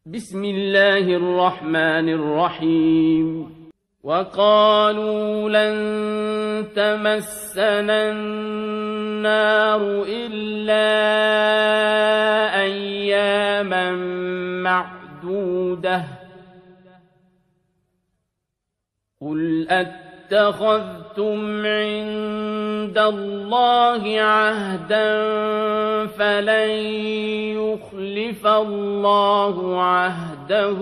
بسم الله الرحمن الرحيم وقالوا لن تمسنا النار إلا أياما معدودة قل أتخذتم عند الله عهدا فلن يخلف الله عهده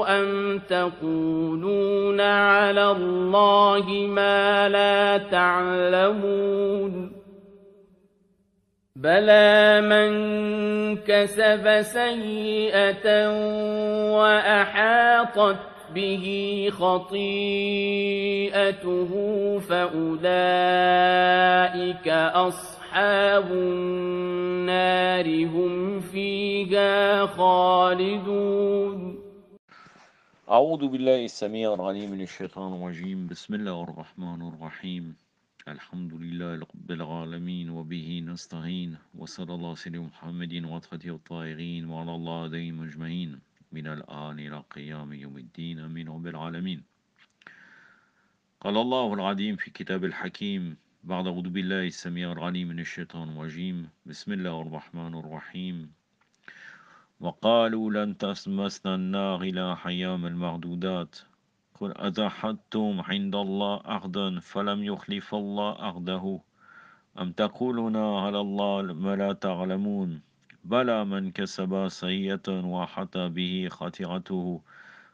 أم تقولون على الله ما لا تعلمون بلى من كسب سيئة وأحاطت به خطيئته فأولئك أصحاب النار هم فيها خالدون. أعوذ بالله السميع العليم من الشيطان الرجيم. بسم الله الرحمن الرحيم. الحمد لله رب العالمين وبه نستعين وصلى الله على محمد وعلى الطاهرين وعلى الله عليهم أجمعين من الآن إلى قيام يوم الدين آمين رب العالمين. قال الله العظيم في كتاب الحكيم بعد أعوذ بالله السميع العليم من الشيطان الرجيم بسم الله الرحمن الرحيم. وقالوا لن تمسنا النار إلا أياما معدودات قل أتخذتم عند الله عهدا فلم يخلف الله عهده أم تقولون على الله ما لا تعلمون بلى من كسب سيئة وأحاط به خطيئته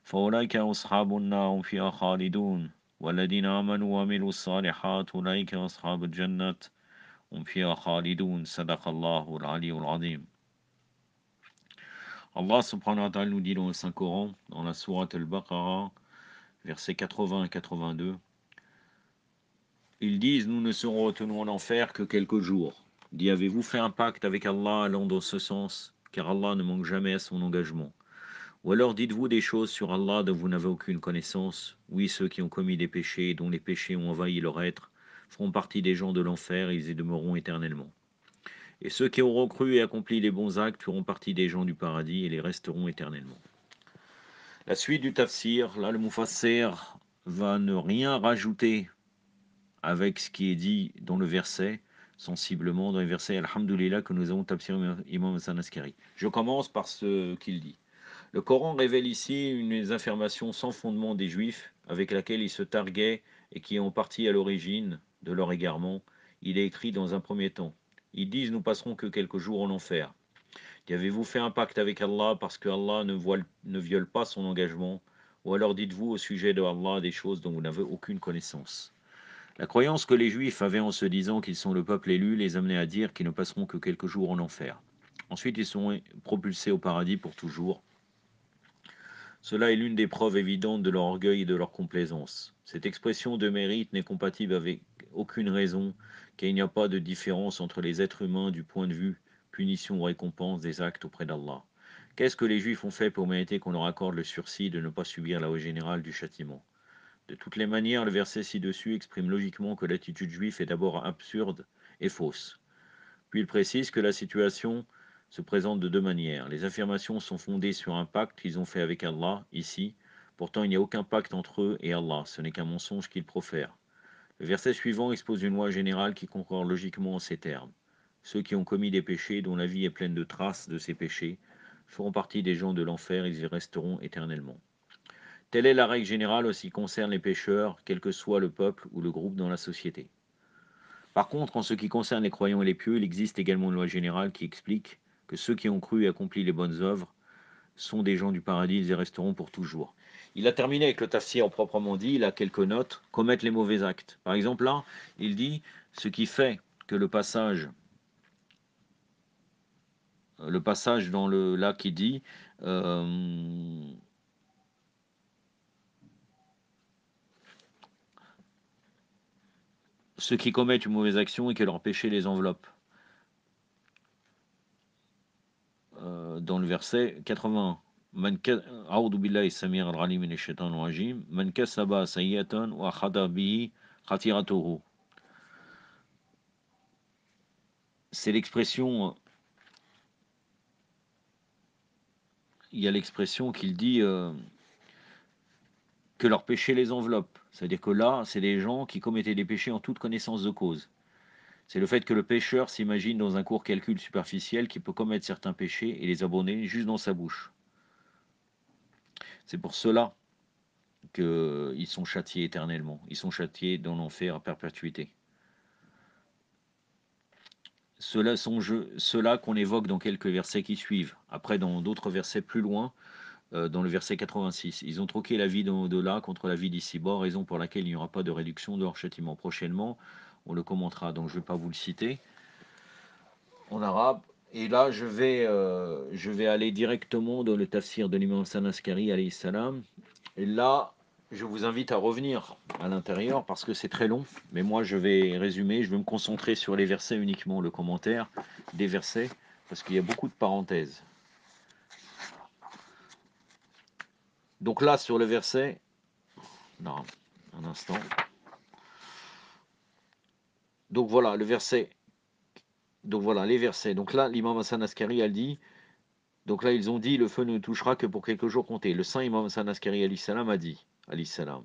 فأولئك أصحاب النار هم فيها خالدون والذين آمنوا وعملوا الصالحات أولئك أصحاب الجنة هم فيها خالدون. صدق الله العلي العظيم. Allah subhanahu wa ta'ala nous dit dans le Saint-Coran, dans la sourate Al-Baqarah, versets 80 et 82, ils disent, nous ne serons retenus en enfer que quelques jours. Dit, avez-vous fait un pacte avec Allah allant dans ce sens, car Allah ne manque jamais à son engagement. Ou alors dites-vous des choses sur Allah dont vous n'avez aucune connaissance. Oui, ceux qui ont commis des péchés, dont les péchés ont envahi leur être, feront partie des gens de l'enfer et ils y demeureront éternellement. Et ceux qui auront cru et accompli les bons actes feront partie des gens du paradis et les resteront éternellement. La suite du tafsir, là le Mufassir va ne rien rajouter avec ce qui est dit dans le verset, sensiblement dans le verset Alhamdulillah que nous avons tafsir Imam Hassan Askari. Je commence par ce qu'il dit. Le Coran révèle ici une affirmation sans fondement des Juifs avec laquelle ils se targuaient et qui est en partie à l'origine de leur égarement. Il est écrit dans un premier temps. Ils disent nous passerons que quelques jours en enfer. Avez-vous fait un pacte avec Allah parce que Allah ne viole pas son engagement? Ou alors dites-vous au sujet de Allah des choses dont vous n'avez aucune connaissance? La croyance que les Juifs avaient en se disant qu'ils sont le peuple élu les amenait à dire qu'ils ne passeront que quelques jours en enfer. Ensuite, ils sont propulsés au paradis pour toujours. Cela est l'une des preuves évidentes de leur orgueil et de leur complaisance. Cette expression de mérite n'est compatible avec aucune raison, car il n'y a pas de différence entre les êtres humains du point de vue punition ou récompense des actes auprès d'Allah. Qu'est-ce que les Juifs ont fait pour mériter qu'on leur accorde le sursis de ne pas subir la hausse générale du châtiment? De toutes les manières, le verset ci-dessus exprime logiquement que l'attitude juive est d'abord absurde et fausse. Puis il précise que la situation se présente de deux manières. Les affirmations sont fondées sur un pacte qu'ils ont fait avec Allah, ici. Pourtant, il n'y a aucun pacte entre eux et Allah, ce n'est qu'un mensonge qu'ils profèrent. Le verset suivant expose une loi générale qui concorde logiquement en ces termes. Ceux qui ont commis des péchés, dont la vie est pleine de traces de ces péchés, feront partie des gens de l'enfer, ils y resteront éternellement. Telle est la règle générale aussi concerne les pécheurs, quel que soit le peuple ou le groupe dans la société. Par contre, en ce qui concerne les croyants et les pieux, il existe également une loi générale qui explique que ceux qui ont cru et accompli les bonnes œuvres sont des gens du paradis, ils y resteront pour toujours. Il a terminé avec le tafsir proprement dit, il a quelques notes, commettre les mauvais actes. Par exemple là, il dit, ce qui fait que le passage dans le là qui dit ceux qui commettent une mauvaise action et que leur péché les enveloppe. Dans le verset 80. أعوذ بالله السميع العليم من الشيطان الرجيم من كسب سيئة وأخذ به خطيئته. C'est l'expression il y a l'expression qu'il dit que leur péché les enveloppe. C'est-à-dire que là, c'est des gens qui commettaient des péchés en toute connaissance de cause. C'est le fait que le pécheur s'imagine dans un court calcul superficiel qu'il peut commettre certains péchés et les abandonner juste dans sa bouche. C'est pour cela qu'ils sont châtiés éternellement. Ils sont châtiés dans l'enfer à perpétuité. Ceux-là qu'on évoque dans quelques versets qui suivent. Après, dans d'autres versets plus loin, dans le verset 86, ils ont troqué la vie d'au-delà contre la vie d'ici-bas, raison pour laquelle il n'y aura pas de réduction de leur châtiment. Prochainement, on le commentera, donc je ne vais pas vous le citer en arabe. Et là, je vais aller directement dans le tafsir de l'imam Hassan Askari, alayhi salam. Et là, je vous invite à revenir à l'intérieur parce que c'est très long. Mais moi, je vais résumer. Je vais me concentrer sur les versets uniquement, le commentaire des versets, parce qu'il y a beaucoup de parenthèses. Donc là, sur le verset... Non, un instant. Donc voilà, le verset. Donc voilà, les versets. Donc là, l'imam Hassan Askari a dit... Donc là, ils ont dit, le feu ne touchera que pour quelques jours comptés. Le saint imam Hassan Askari alayhi salam a dit, alayhi salam,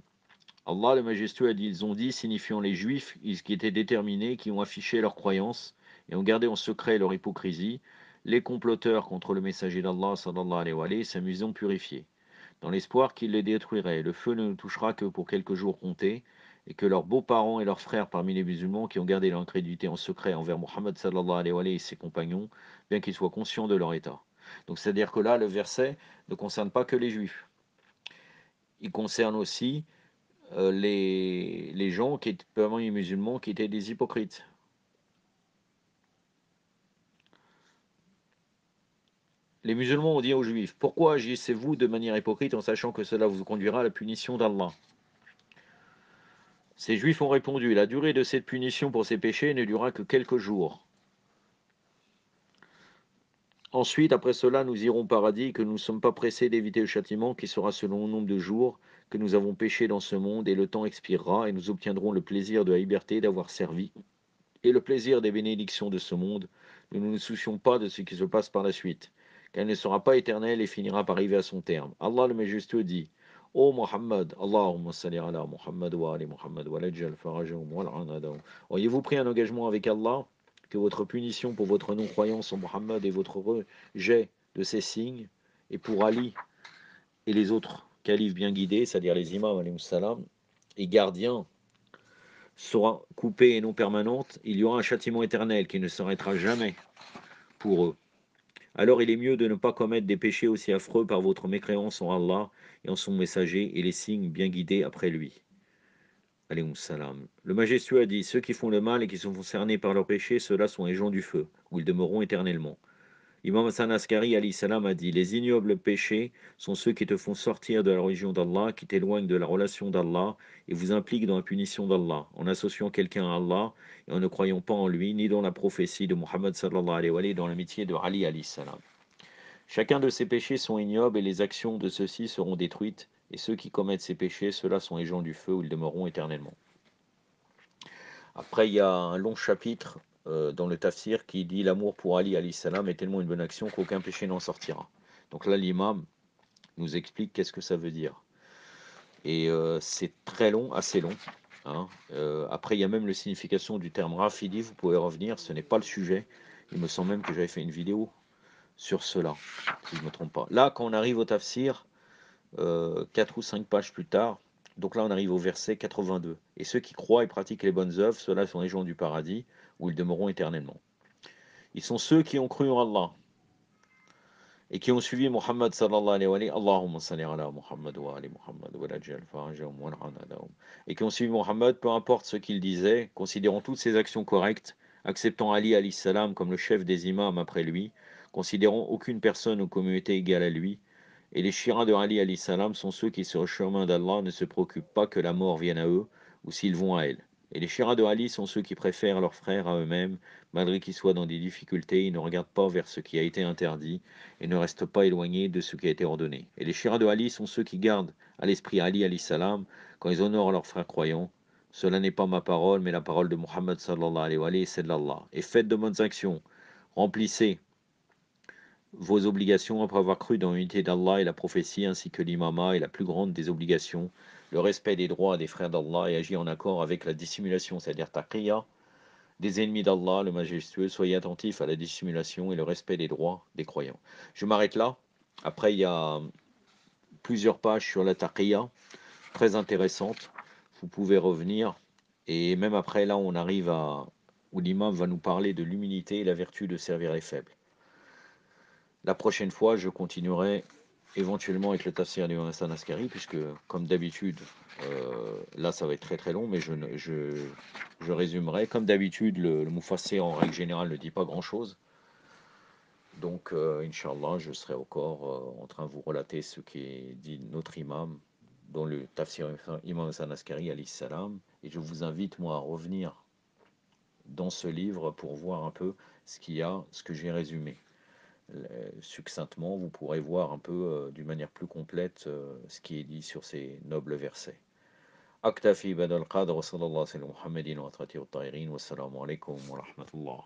Allah le majestueux a dit, ils ont dit, signifiant les juifs, qui étaient déterminés, qui ont affiché leur croyance et ont gardé en secret leur hypocrisie, les comploteurs contre le messager d'Allah sallallahu alayhi wa sallam s'amusant purifiés, dans l'espoir qu'il les détruirait. Le feu ne nous touchera que pour quelques jours comptés, et que leurs beaux-parents et leurs frères parmi les musulmans qui ont gardé leur incrédulité en secret envers Mohammed sallallahu alayhi wa sallam et ses compagnons, bien qu'ils soient conscients de leur état. Donc c'est-à-dire que là, le verset ne concerne pas que les juifs. Il concerne aussi les gens qui étaient parmi les musulmans qui étaient des hypocrites. Les musulmans ont dit aux juifs, pourquoi agissez-vous de manière hypocrite en sachant que cela vous conduira à la punition d'Allah? Ces juifs ont répondu, la durée de cette punition pour ces péchés ne durera que quelques jours. Ensuite, après cela, nous irons au paradis, que nous ne sommes pas pressés d'éviter le châtiment qui sera selon le nombre de jours que nous avons péché dans ce monde, et le temps expirera, et nous obtiendrons le plaisir de la liberté d'avoir servi, et le plaisir des bénédictions de ce monde. Nous ne nous soucions pas de ce qui se passe par la suite, car elle ne sera pas éternelle et finira par arriver à son terme. Allah le Majestueux dit, ô Muhammad, Allahumma salli ala Muhammad wa ali Muhammad wa lajjal farajahum wa al'anadahum. Auriez-vous pris un engagement avec Allah que votre punition pour votre non-croyance en Muhammad et votre rejet de ses signes, et pour Ali et les autres califes bien guidés, c'est-à-dire les imams alayhi salam, et gardiens, sera coupée et non permanente, il y aura un châtiment éternel qui ne s'arrêtera jamais pour eux. Alors il est mieux de ne pas commettre des péchés aussi affreux par votre mécréance en Allah et en son messager et les signes bien guidés après lui. Alayhi salam. Le majestueux a dit, ceux qui font le mal et qui sont concernés par leurs péchés, ceux-là sont les gens du feu, où ils demeureront éternellement. Imam Hassan Askari alayhi salam a dit, les ignobles péchés sont ceux qui te font sortir de la religion d'Allah, qui t'éloignent de la relation d'Allah et vous impliquent dans la punition d'Allah, en associant quelqu'un à Allah et en ne croyant pas en lui, ni dans la prophétie de Muhammad sallallahu alayhi wa sallam, dans l'amitié de Ali alayhi salam. Chacun de ces péchés sont ignobles et les actions de ceux-ci seront détruites, et ceux qui commettent ces péchés, ceux-là sont les gens du feu où ils demeureront éternellement. Après, il y a un long chapitre dans le tafsir qui dit l'amour pour Ali alayhi salam est tellement une bonne action qu'aucun péché n'en sortira. Donc là, l'imam nous explique qu'est-ce que ça veut dire. Et c'est très long, assez long. Hein. Après, il y a même la signification du terme rafidi, vous pouvez revenir, ce n'est pas le sujet. Il me semble même que j'avais fait une vidéo sur cela, si je ne me trompe pas. Là, quand on arrive au tafsir, 4 ou 5 pages plus tard, donc là on arrive au verset 82. Et ceux qui croient et pratiquent les bonnes œuvres, ceux-là sont les gens du paradis, où ils demeureront éternellement. Ils sont ceux qui ont cru en Allah et qui ont suivi Muhammad sallallahu alayhi wa sallam, Allahumma salli ala Muhammad wa ali Muhammad wa lajjal farajahum wa al'anadahum, et qui ont suivi Muhammad, peu importe ce qu'il disait, considérant toutes ses actions correctes, acceptant Ali alayhi salam comme le chef des imams après lui, considérant aucune personne ou communauté égale à lui. Et les chirins de Ali alayhi salam sont ceux qui, sur le chemin d'Allah, ne se préoccupent pas que la mort vienne à eux ou s'ils vont à elle. Et les chirins de Ali sont ceux qui préfèrent leurs frères à eux-mêmes, malgré qu'ils soient dans des difficultés, ils ne regardent pas vers ce qui a été interdit et ne restent pas éloignés de ce qui a été ordonné. Et les chirins de Ali sont ceux qui gardent à l'esprit Ali alayhi salam quand ils honorent leurs frères croyants. Cela n'est pas ma parole, mais la parole de Muhammad sallallahu alayhi wa sallam, c'est de l'Allah. Et faites de bonnes actions, remplissez vos obligations après avoir cru dans l'unité d'Allah et la prophétie, ainsi que l'imama et la plus grande des obligations, le respect des droits des frères d'Allah et agir en accord avec la dissimulation, c'est-à-dire taqiyya, des ennemis d'Allah, le majestueux. Soyez attentifs à la dissimulation et le respect des droits des croyants. Je m'arrête là. Après, il y a plusieurs pages sur la taqiyya, très intéressantes. Vous pouvez revenir. Et même après, là, on arrive à où l'imam va nous parler de l'humilité et la vertu de servir les faibles. La prochaine fois, je continuerai éventuellement avec le tafsir du Hassan Askari, puisque, comme d'habitude, là, ça va être très très long, mais je résumerai. Comme d'habitude, le Mufassir, en règle générale, ne dit pas grand-chose. Donc, Inch'Allah, je serai encore en train de vous relater ce qui dit notre imam, dans le tafsir imam Hassan Askari, alayhi salam. Et je vous invite, moi, à revenir dans ce livre pour voir un peu ce qu'il y a, ce que j'ai résumé. Succinctement, vous pourrez voir un peu d'une manière plus complète ce qui est dit sur ces nobles versets. أكتفي بهذا القدر وصلى الله على محمد وأطهره الطاهرين والسلام عليكم ورحمة الله